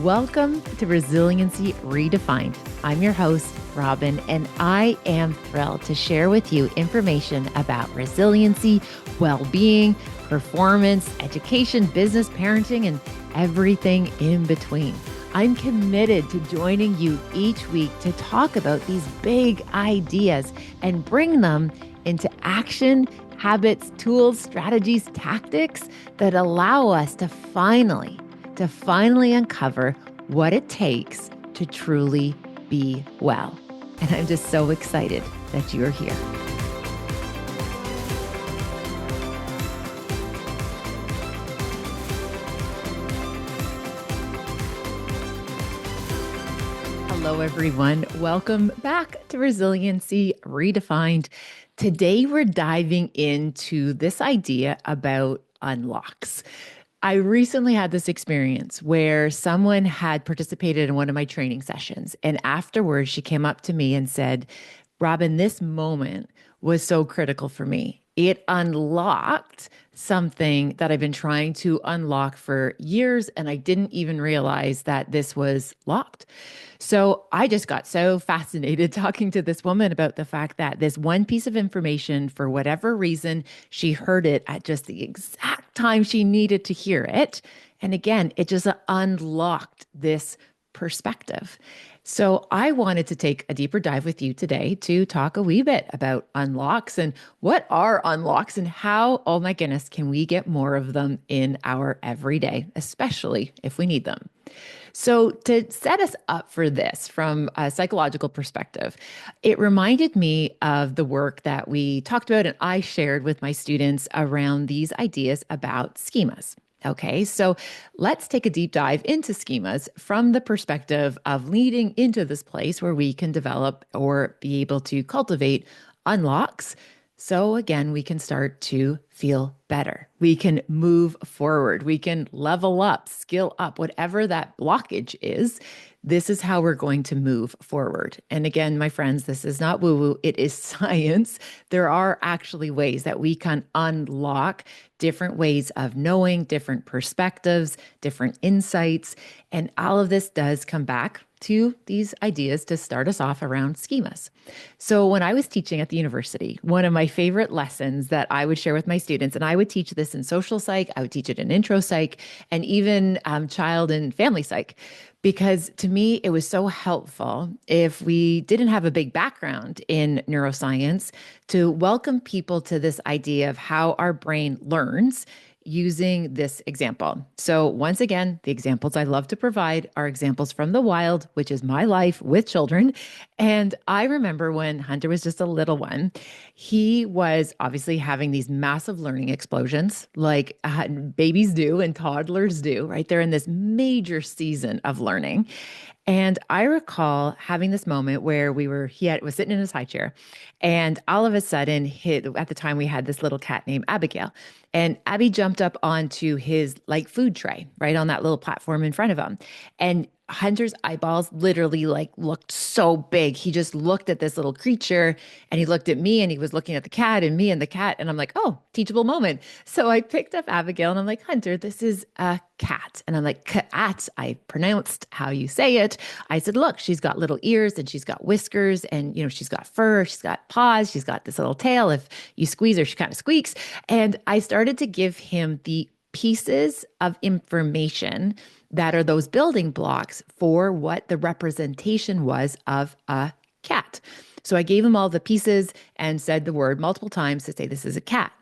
Welcome to Resiliency Redefined. I'm your host, Robyne, and I am thrilled to share with you information about resiliency, well-being, performance, education, business, parenting, and everything in between. I'm committed to joining you each week to talk about these big ideas and bring them into action, habits, tools, strategies, tactics that allow us to finally uncover what it takes to truly be well. And I'm just so excited that you're here. Hello, everyone. Welcome back to Resiliency Redefined. Today, we're diving into this idea about unlocks. I recently had this experience where someone had participated in one of my training sessions. And afterwards, she came up to me and said, Robyne, this moment was so critical for me. It unlocked something that I've been trying to unlock for years, and I didn't even realize that this was locked. So I just got so fascinated talking to this woman about the fact that this one piece of information, for whatever reason, she heard it at just the exact time she needed to hear it. And again, it just unlocked this perspective. So I wanted to take a deeper dive with you today to talk a wee bit about unlocks and what are unlocks and how, oh my goodness, can we get more of them in our everyday, especially if we need them. So to set us up for this from a psychological perspective, it reminded me of the work that we talked about and I shared with my students around these ideas about schemas. Okay, so let's take a deep dive into schemas from the perspective of leading into this place where we can develop or be able to cultivate unlocks. So again, we can start to feel better. We can move forward. We can level up, skill up, whatever that blockage is. This is how we're going to move forward. And again, my friends, this is not woo-woo. It is science. There are actually ways that we can unlock different ways of knowing, different perspectives, different insights. And all of this does come back to these ideas to start us off around schemas. So when I was teaching at the university, one of my favorite lessons that I would share with my students, and I would teach this in social psych, I would teach it in intro psych, and even child and family psych, because to me, it was so helpful if we didn't have a big background in neuroscience to welcome people to this idea of how our brain learns using this example. So once again, the examples I love to provide are examples from the wild, which is my life with children. And I remember when Hunter was just a little one, he was obviously having these massive learning explosions like babies do and toddlers do, right? They're in this major season of learning. And I recall having this moment where he was sitting in his high chair, and all of a sudden, at the time we had this little cat named Abigail, and Abby jumped up onto his like food tray, right on that little platform in front of him. And Hunter's eyeballs literally like looked so big. He just looked at this little creature and he looked at me and he was looking at the cat and me and the cat. And I'm like, oh, teachable moment. So I picked up Abigail and I'm like, Hunter, this is a cat. And I'm like, cat. I pronounced how you say it. I said, look, she's got little ears and she's got whiskers and, she's got fur, she's got paws, she's got this little tail. If you squeeze her, she kind of squeaks. And I started to give him the pieces of information that are those building blocks for what the representation was of a cat. So I gave him all the pieces and said the word multiple times to say this is a cat.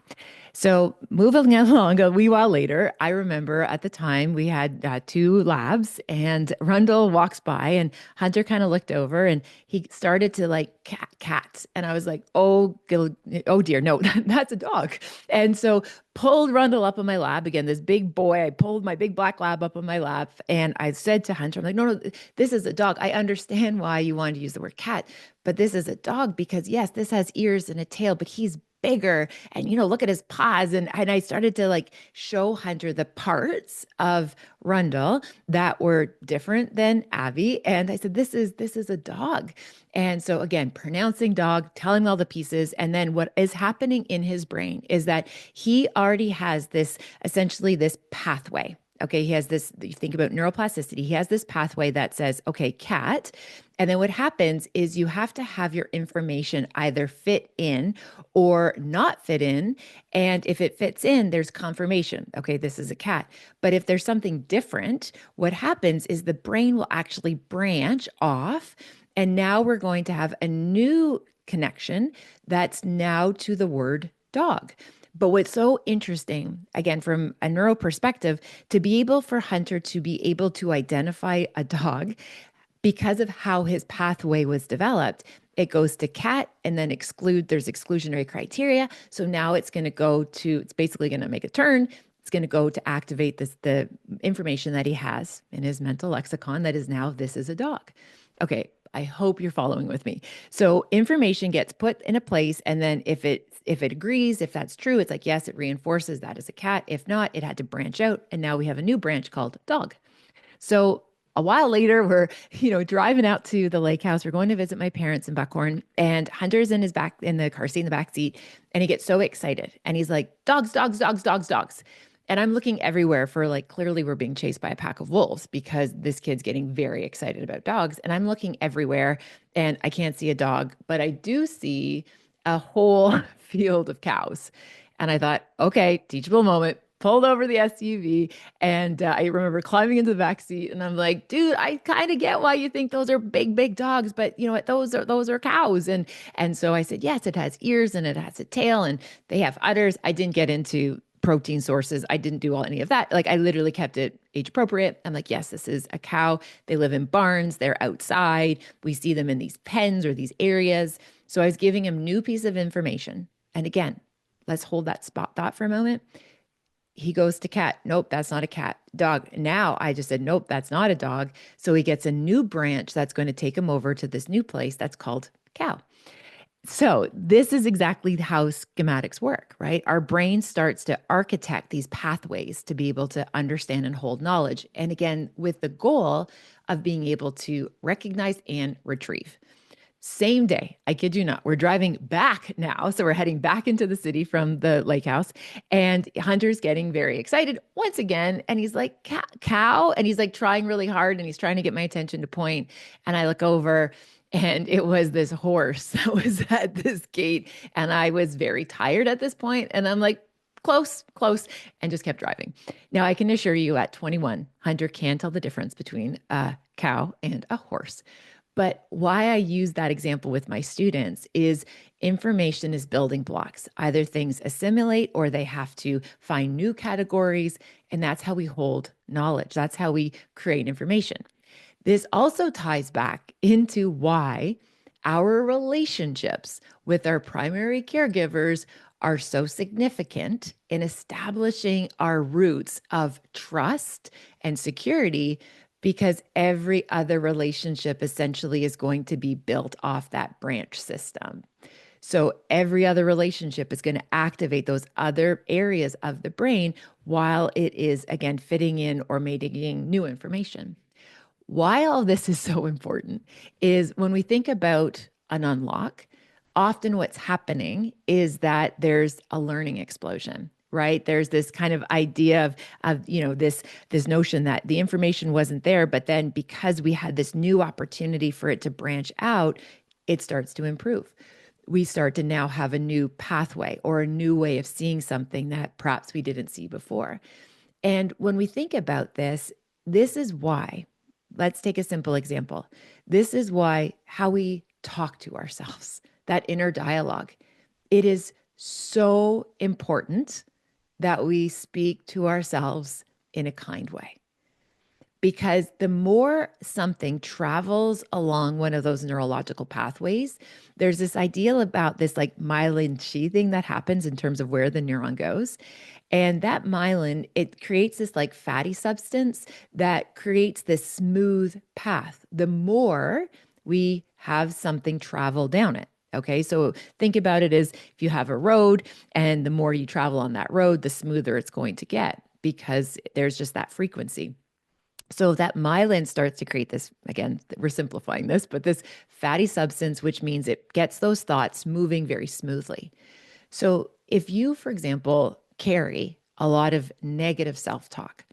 So moving along a wee while later, I remember at the time we had two labs and Rundle walks by and Hunter kind of looked over and he started to like cat. And I was like, oh dear, no, that's a dog. And so pulled Rundle up on my lap again, this big boy. I pulled my big black lab up on my lap and I said to Hunter, I'm like, no, this is a dog. I understand why you wanted to use the word cat, but this is a dog because yes, this has ears and a tail, but he's bigger and look at his paws and I started to like show Hunter the parts of Rundle that were different than Abby and I said this is a dog. And so again, pronouncing dog, telling him all the pieces, and then what is happening in his brain is that he already has this essentially this pathway Okay, he has this, you think about neuroplasticity, he has this pathway that says, okay, cat. And then what happens is you have to have your information either fit in or not fit in. And if it fits in, there's confirmation. Okay, this is a cat. But if there's something different, what happens is the brain will actually branch off. And now we're going to have a new connection that's now to the word dog. But what's so interesting, again, from a neuro perspective, to be able for Hunter to be able to identify a dog because of how his pathway was developed, it goes to cat and then there's exclusionary criteria. So now it's basically going to make a turn. It's going to go to activate the information that he has in his mental lexicon that is now, this is a dog. Okay, I hope you're following with me. So information gets put in a place, and then if it agrees, if that's true, it's like, yes, it reinforces that as a cat. If not, it had to branch out, and now we have a new branch called dog. So a while later, we're, driving out to the lake house. We're going to visit my parents in Buckhorn, and Hunter's in the car seat in the back seat, and he gets so excited. And he's like, dogs, dogs, dogs, dogs, dogs. And I'm looking everywhere for, like, clearly we're being chased by a pack of wolves because this kid's getting very excited about dogs. And I'm looking everywhere and I can't see a dog, but I do see a whole field of cows. And I thought, okay, teachable moment. Pulled over the SUV, and I remember climbing into the back seat, and I'm like, "Dude, I kind of get why you think those are big, big dogs, but you know what? Those are cows." And so I said, "Yes, it has ears and it has a tail, and they have udders." I didn't get into protein sources. I didn't do any of that. Like, I literally kept it age appropriate. I'm like, "Yes, this is a cow. They live in barns. They're outside. We see them in these pens or these areas." So I was giving him new piece of information. And again, let's hold that spot thought for a moment. He goes to cat. Nope, that's not a cat. Dog. Now I just said, nope, that's not a dog. So he gets a new branch that's going to take him over to this new place that's called cow. So this is exactly how schematics work, right? Our brain starts to architect these pathways to be able to understand and hold knowledge. And again, with the goal of being able to recognize and retrieve. Same day, I kid you not, we're driving back now. So we're heading back into the city from the lake house. And Hunter's getting very excited once again. And he's like, cow. And he's like trying really hard and he's trying to get my attention to point. And I look over and it was this horse that was at this gate. And I was very tired at this point. And I'm like, close, close, and just kept driving. Now, I can assure you at 21, Hunter can tell the difference between a cow and a horse. But why I use that example with my students is information is building blocks. Either things assimilate or they have to find new categories. And that's how we hold knowledge. That's how we create information. This also ties back into why our relationships with our primary caregivers are so significant in establishing our roots of trust and security, because every other relationship essentially is going to be built off that branch system. So every other relationship is going to activate those other areas of the brain while it is, again, fitting in or making new information. Why all this is so important is when we think about an unlock, often what's happening is that there's a learning explosion, right? There's this kind of idea of this notion that the information wasn't there, but then because we had this new opportunity for it to branch out, it starts to improve. We start to now have a new pathway or a new way of seeing something that perhaps we didn't see before. And when we think about this, this is why, let's take a simple example. This is why how we talk to ourselves, that inner dialogue, it is so important that we speak to ourselves in a kind way. Because the more something travels along one of those neurological pathways, there's this idea about this like myelin sheathing that happens in terms of where the neuron goes. And that myelin, it creates this like fatty substance that creates this smooth path. The more we have something travel down it. Okay, so think about it as if you have a road, and the more you travel on that road, the smoother it's going to get because there's just that frequency. So that myelin starts to create this, again, we're simplifying this, but this fatty substance, which means it gets those thoughts moving very smoothly. So if you, for example, carry a lot of negative self-talk,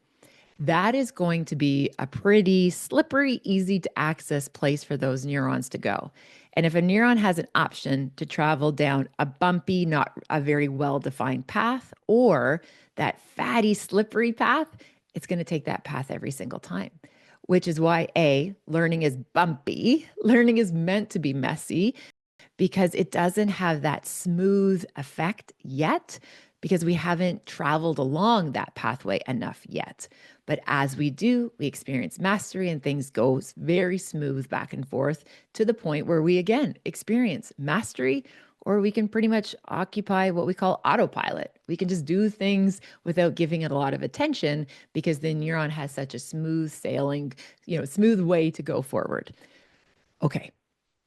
that is going to be a pretty slippery, easy to access place for those neurons to go. And if a neuron has an option to travel down a bumpy, not a very well defined path, or that fatty, slippery path, it's going to take that path every single time, which is why learning is bumpy. Learning is meant to be messy because it doesn't have that smooth effect yet because we haven't traveled along that pathway enough yet. But as we do, we experience mastery and things go very smooth back and forth to the point where we again experience mastery, or we can pretty much occupy what we call autopilot. We can just do things without giving it a lot of attention because the neuron has such a smooth sailing, smooth way to go forward. Okay,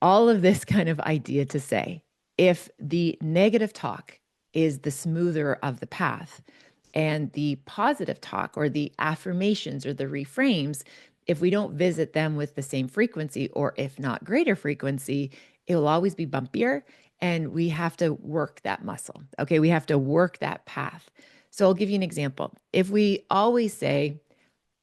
all of this kind of idea to say, if the negative talk is the smoother of the path, and the positive talk or the affirmations or the reframes, if we don't visit them with the same frequency, or if not greater frequency, it will always be bumpier. And we have to work that muscle. Okay, we have to work that path. So I'll give you an example. If we always say,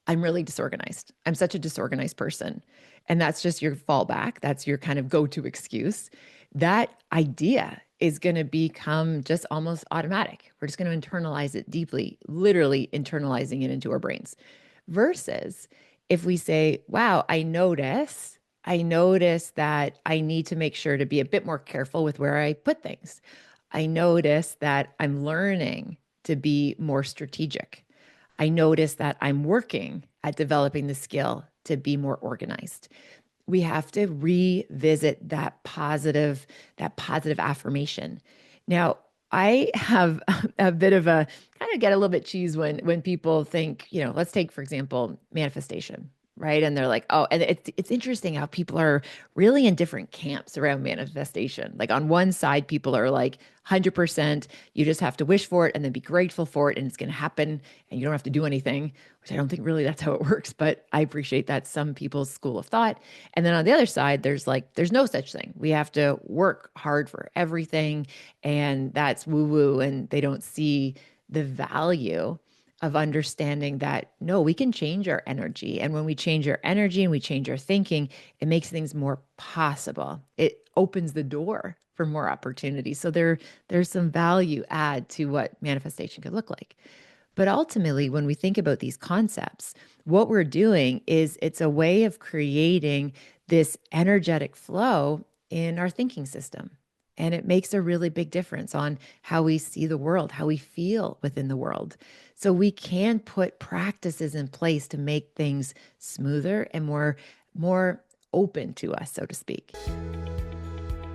I'm really disorganized. I'm such a disorganized person. And that's just your fallback. That's your kind of go-to excuse. That idea is going to become just almost automatic. We're just going to internalize it deeply, literally internalizing it into our brains. Versus if we say, wow, I notice that I need to make sure to be a bit more careful with where I put things. I notice that I'm learning to be more strategic. I notice that I'm working at developing the skill to be more organized. We have to revisit that positive affirmation. Now, I have a bit of a kind of get a little bit cheese when people think, let's take, for example, manifestation, right? And they're like, oh, and it's interesting how people are really in different camps around manifestation. Like on one side, people are like 100%, you just have to wish for it and then be grateful for it and it's going to happen and you don't have to do anything, which I don't think really that's how it works, but I appreciate that some people's school of thought. And then on the other side, there's no such thing. We have to work hard for everything and that's woo woo and they don't see the value of understanding that no, we can change our energy. And when we change our energy and we change our thinking, it makes things more possible. It opens the door for more opportunities. So there's some value add to what manifestation could look like. But ultimately, when we think about these concepts, what we're doing is it's a way of creating this energetic flow in our thinking system. And it makes a really big difference on how we see the world, how we feel within the world. So we can put practices in place to make things smoother and more open to us, so to speak.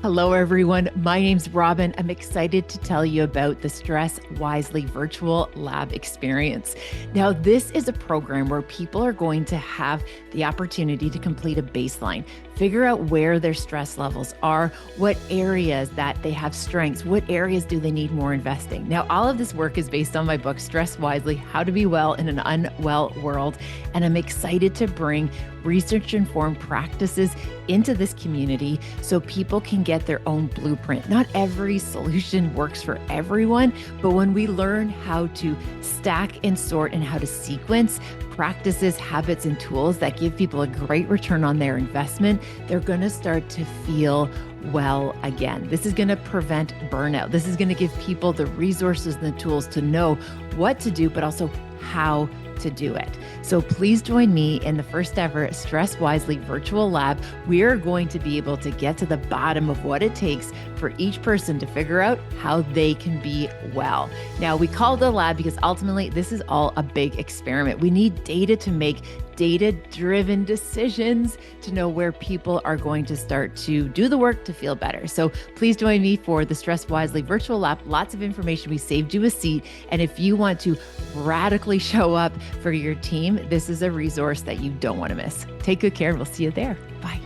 Hello, everyone. My name's Robyne. I'm excited to tell you about the Stress Wisely virtual lab experience. Now, this is a program where people are going to have the opportunity to complete a baseline, figure out where their stress levels are, what areas that they have strengths, what areas do they need more investing. Now, all of this work is based on my book, Stress Wisely, How to Be Well in an Unwell World. And I'm excited to bring research-informed practices into this community so people can get their own blueprint. Not every solution works for everyone, but when we learn how to stack and sort and how to sequence practices, habits, and tools that give people a great return on their investment, they're going to start to feel well again. This is going to prevent burnout. This is going to give people the resources and the tools to know what to do, but also how to do it. So please join me in the first ever Stress Wisely virtual lab. We are going to be able to get to the bottom of what it takes for each person to figure out how they can be well. Now, we call it a lab because ultimately this is all a big experiment. We need data to make data-driven decisions to know where people are going to start to do the work to feel better. So please join me for the Stress Wisely virtual lab. Lots of information. We saved you a seat. And if you want to radically show up for your team, this is a resource that you don't want to miss. Take good care and we'll see you there. Bye.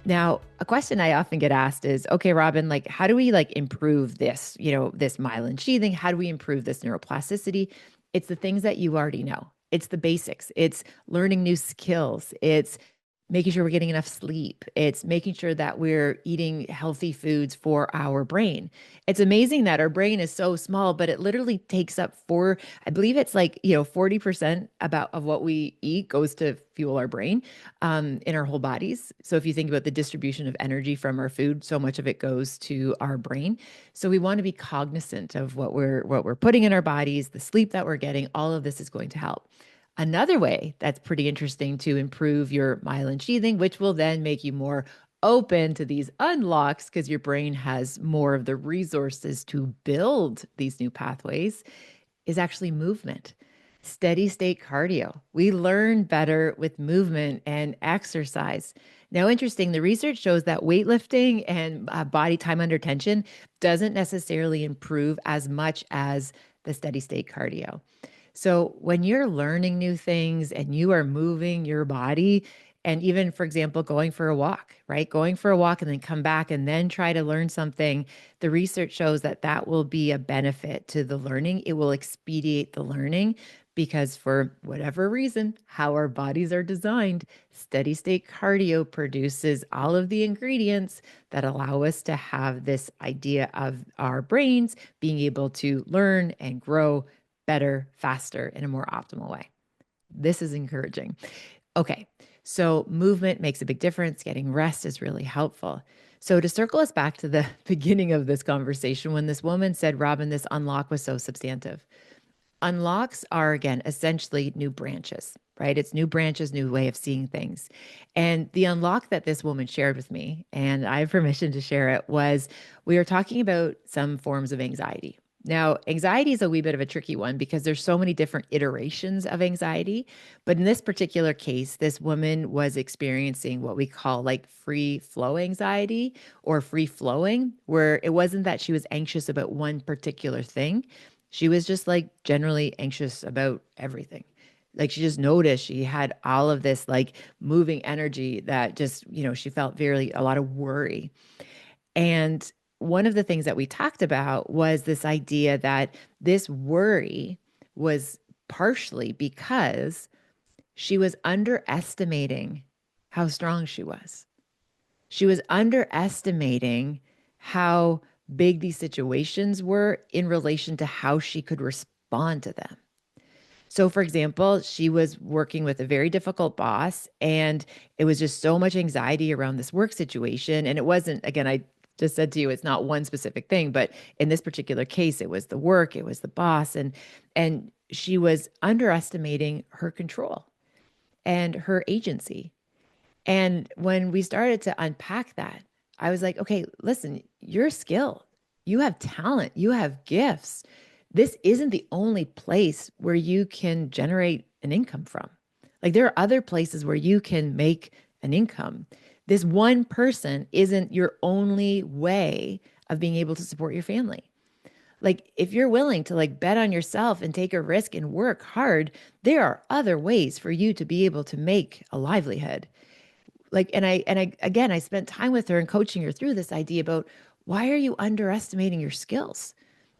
Now, a question I often get asked is, okay, Robyne, like, how do we improve this, this myelin sheathing? How do we improve this neuroplasticity? It's the things that you already know. It's the basics. It's learning new skills. It's making sure we're getting enough sleep. It's making sure that we're eating healthy foods for our brain. It's amazing that our brain is so small, but it literally takes up I believe it's like, 40% about of what we eat goes to fuel our brain in our whole bodies. So if you think about the distribution of energy from our food, so much of it goes to our brain. So we want to be cognizant of what we're putting in our bodies, the sleep that we're getting, all of this is going to help. Another way that's pretty interesting to improve your myelin sheathing, which will then make you more open to these unlocks because your brain has more of the resources to build these new pathways, is actually movement. Steady state cardio. We learn better with movement and exercise. Now, interesting, the research shows that weightlifting and body time under tension doesn't necessarily improve as much as the steady state cardio. So when you're learning new things and you are moving your body, and even, for example, going for a walk, right? Going for a walk and then come back and then try to learn something, the research shows that that will be a benefit to the learning. It will expedite the learning because, for whatever reason, how our bodies are designed, steady state cardio produces all of the ingredients that allow us to have this idea of our brains being able to learn and grow better, faster, in a more optimal way. This is encouraging. Okay, so movement makes a big difference. Getting rest is really helpful. So, to circle us back to the beginning of this conversation, when this woman said, Robyne, this unlock was so substantive. Unlocks are, again, essentially new branches, right? It's new branches, new way of seeing things. And the unlock that this woman shared with me, and I have permission to share it, was we were talking about some forms of anxiety. Now, anxiety is a wee bit of a tricky one because there's so many different iterations of anxiety. But in this particular case, this woman was experiencing what we call like free flow anxiety or free flowing, where it wasn't that she was anxious about one particular thing. She was just like generally anxious about everything. Like she just noticed she had all of this like moving energy that just, she felt very, a lot of worry. And one of the things that we talked about was this idea that this worry was partially because she was underestimating how strong she was. She was underestimating how big these situations were in relation to how she could respond to them. So, for example, she was working with a very difficult boss, and it was just so much anxiety around this work situation. And it wasn't, again, I just said to you, it's not one specific thing, but in this particular case, it was the work, it was the boss, and she was underestimating her control and her agency. And when we started to unpack that, I was like, okay, listen, you're skilled. You have talent. You have gifts. This isn't the only place where you can generate an income from. Like there are other places where you can make an income. This one person isn't your only way of being able to support your family. Like if you're willing to like bet on yourself and take a risk and work hard, there are other ways for you to be able to make a livelihood. Like and I again, I spent time with her and coaching her through this idea about why are you underestimating your skills?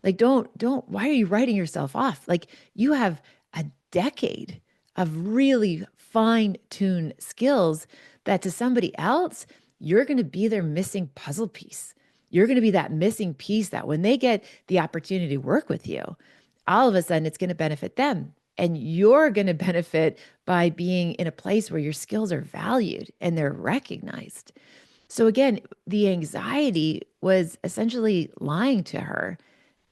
Like don't why are you writing yourself off? Like you have a decade of really fine-tuned skills that to somebody else you're going to be their missing puzzle piece. You're going to be that missing piece that when they get the opportunity to work with you, all of a sudden it's going to benefit them. And you're going to benefit by being in a place where your skills are valued and they're recognized. So, again, the anxiety was essentially lying to her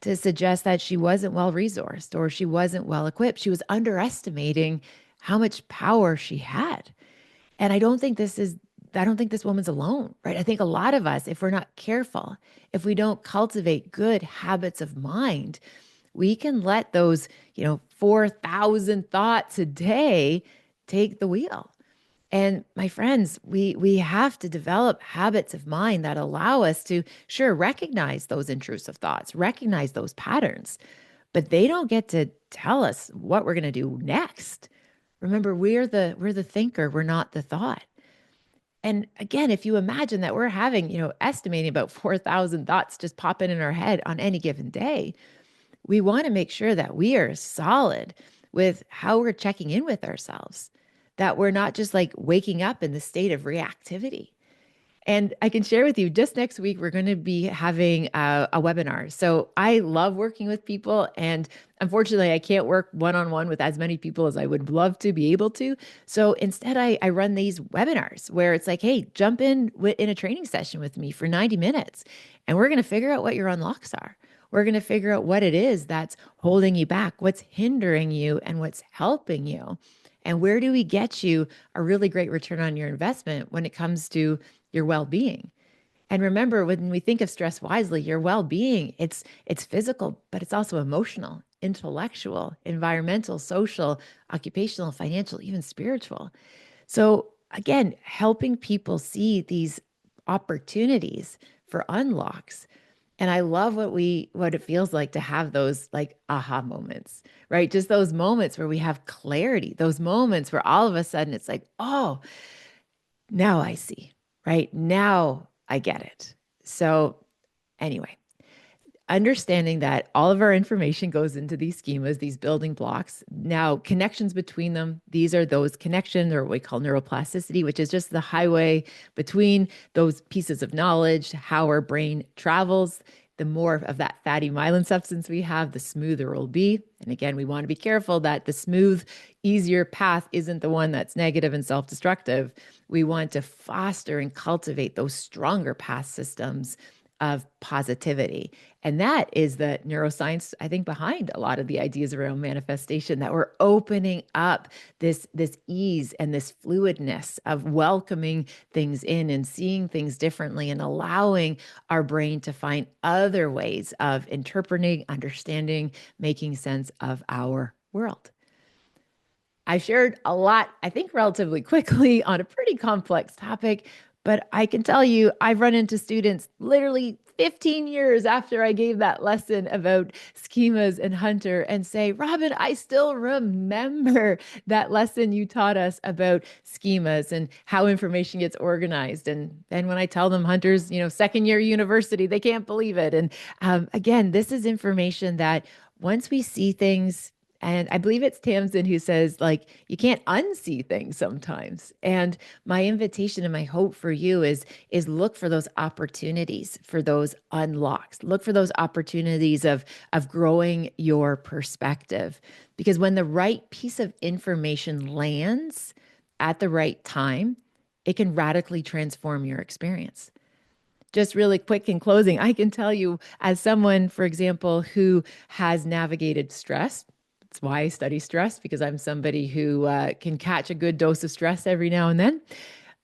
to suggest that she wasn't well resourced or she wasn't well equipped. She was underestimating how much power she had. And I don't think this woman's alone, right? I think a lot of us, if we're not careful, if we don't cultivate good habits of mind, we can let those, 4,000 thoughts a day take the wheel. And my friends, we have to develop habits of mind that allow us to sure recognize those intrusive thoughts, recognize those patterns, but they don't get to tell us what we're going to do next. Remember, we're the thinker, we're not the thought. And again, if you imagine that we're having, estimating about 4,000 thoughts just pop in our head on any given day, we want to make sure that we are solid with how we're checking in with ourselves, that we're not just like waking up in the state of reactivity. And I can share with you just next week, we're going to be having a webinar. So I love working with people. And unfortunately, I can't work one on one with as many people as I would love to be able to. So instead, I run these webinars where it's like, hey, jump in a training session with me for 90 minutes. And we're going to figure out what your unlocks are. We're going to figure out what it is that's holding you back, what's hindering you, and what's helping you. And where do we get you a really great return on your investment when it comes to your well-being? And remember, when we think of stress wisely, your well-being, it's physical, but it's also emotional, intellectual, environmental, social, occupational, financial, even spiritual. So again, helping people see these opportunities for unlocks. And I love what it feels like to have those like aha moments, right? Just those moments where we have clarity, those moments where all of a sudden it's like, oh, now I see, right? Now I get it. So, anyway, understanding that all of our information goes into these schemas, these building blocks. Now, connections between them, these are those connections, or what we call neuroplasticity, which is just the highway between those pieces of knowledge, how our brain travels. The more of that fatty myelin substance we have, the smoother it'll be. And again, we want to be careful that the smooth, easier path isn't the one that's negative and self destructive. We want to foster and cultivate those stronger path systems of positivity. And that is the neuroscience, I think, behind a lot of the ideas around manifestation, that we're opening up this ease and this fluidness of welcoming things in and seeing things differently and allowing our brain to find other ways of interpreting, understanding, making sense of our world. I shared a lot, I think, relatively quickly on a pretty complex topic, but I can tell you, I've run into students literally 15 years after I gave that lesson about schemas and Hunter and say, Robyne, I still remember that lesson you taught us about schemas and how information gets organized. And then when I tell them Hunter's, second year university, they can't believe it. And again, this is information that once we see things, and I believe it's Tamsin who says, like, you can't unsee things sometimes. And my invitation and my hope for you is look for those opportunities, for those unlocks. Look for those opportunities of growing your perspective. Because when the right piece of information lands at the right time, it can radically transform your experience. Just really quick in closing, I can tell you, as someone, for example, who has navigated stress, that's why I study stress, because I'm somebody who can catch a good dose of stress every now and then.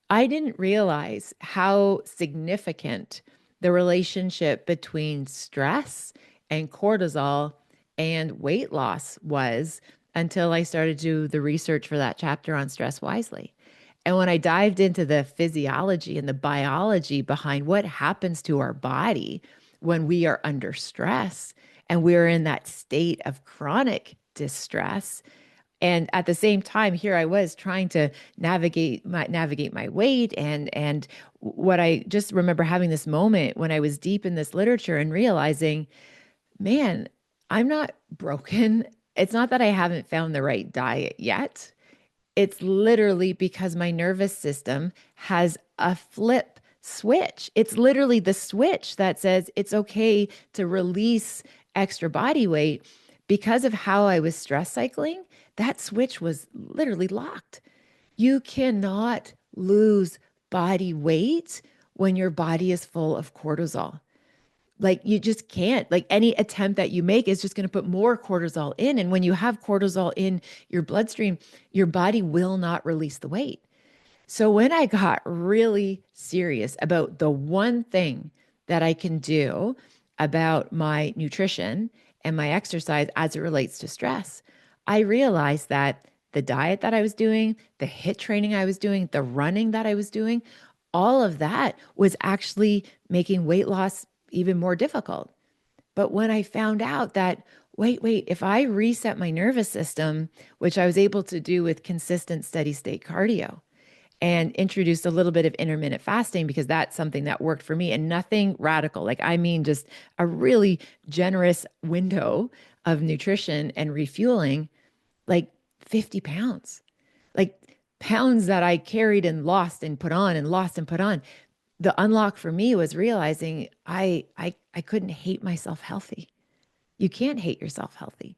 I didn't realize how significant the relationship between stress and cortisol and weight loss was until I started to do the research for that chapter on Stress Wisely. And when I dived into the physiology and the biology behind what happens to our body when we are under stress and we're in that state of chronic distress, and at the same time, here I was trying to navigate my weight, and what I just remember having this moment when I was deep in this literature and realizing, man, I'm not broken. It's not that I haven't found the right diet yet. It's literally because my nervous system has a flip switch. It's literally the switch that says it's okay to release extra body weight. Because of how I was stress cycling, that switch was literally locked. You cannot lose body weight when your body is full of cortisol. Like, you just can't. Like, any attempt that you make is just going to put more cortisol in. And when you have cortisol in your bloodstream, your body will not release the weight. So when I got really serious about the one thing that I can do about my nutrition and my exercise as it relates to stress, I realized that the diet that I was doing, the HIIT training I was doing, the running that I was doing, all of that was actually making weight loss even more difficult. But when I found out that, wait, if I reset my nervous system, which I was able to do with consistent steady state cardio, and introduced a little bit of intermittent fasting, because that's something that worked for me, and nothing radical. Like, I mean, just a really generous window of nutrition and refueling, like 50 pounds. Like, pounds that I carried and lost and put on and lost and put on. The unlock for me was realizing I couldn't hate myself healthy. You can't hate yourself healthy.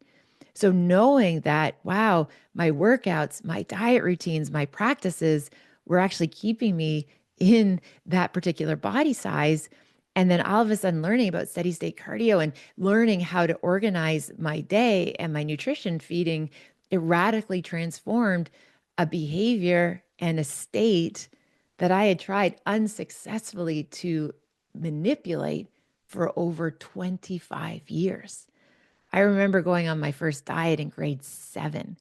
So knowing that, wow, my workouts, my diet routines, my practices were actually keeping me in that particular body size. And then all of a sudden learning about steady state cardio and learning how to organize my day and my nutrition feeding, it radically transformed a behavior and a state that I had tried unsuccessfully to manipulate for over 25 years. I remember going on my first diet in grade 7,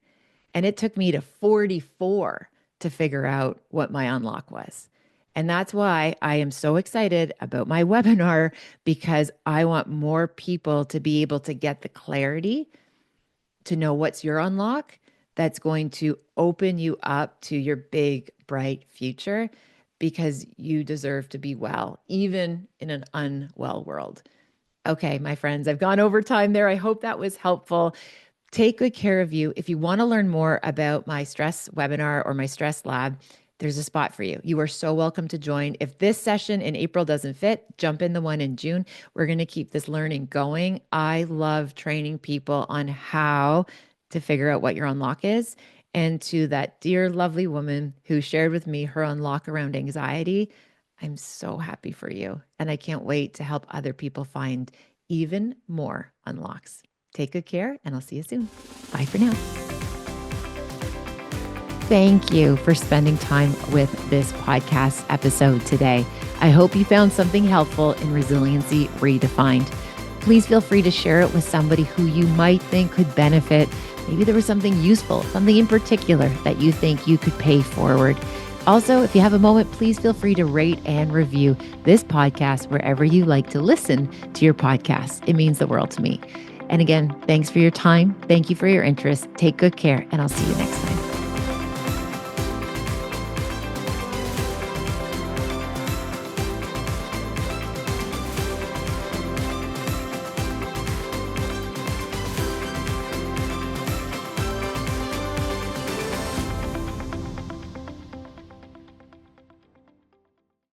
and it took me to 44 to figure out what my unlock was. And that's why I am so excited about my webinar, because I want more people to be able to get the clarity to know what's your unlock that's going to open you up to your big, bright future, because you deserve to be well, even in an unwell world. Okay, my friends, I've gone over time there. I hope that was helpful. Take good care of you. If you want to learn more about my stress webinar or my stress lab, there's a spot for you. You are so welcome to join. If this session in April doesn't fit, jump in the one in June. We're going to keep this learning going. I love training people on how to figure out what your unlock is. And to that dear, lovely woman who shared with me her unlock around anxiety, I'm so happy for you. And I can't wait to help other people find even more unlocks. Take good care, and I'll see you soon. Bye for now. Thank you for spending time with this podcast episode today. I hope you found something helpful in Resiliency Redefined. Please feel free to share it with somebody who you might think could benefit. Maybe there was something useful, something in particular that you think you could pay forward. Also, if you have a moment, please feel free to rate and review this podcast wherever you like to listen to your podcast. It means the world to me. And again, thanks for your time. Thank you for your interest. Take good care, and I'll see you next time.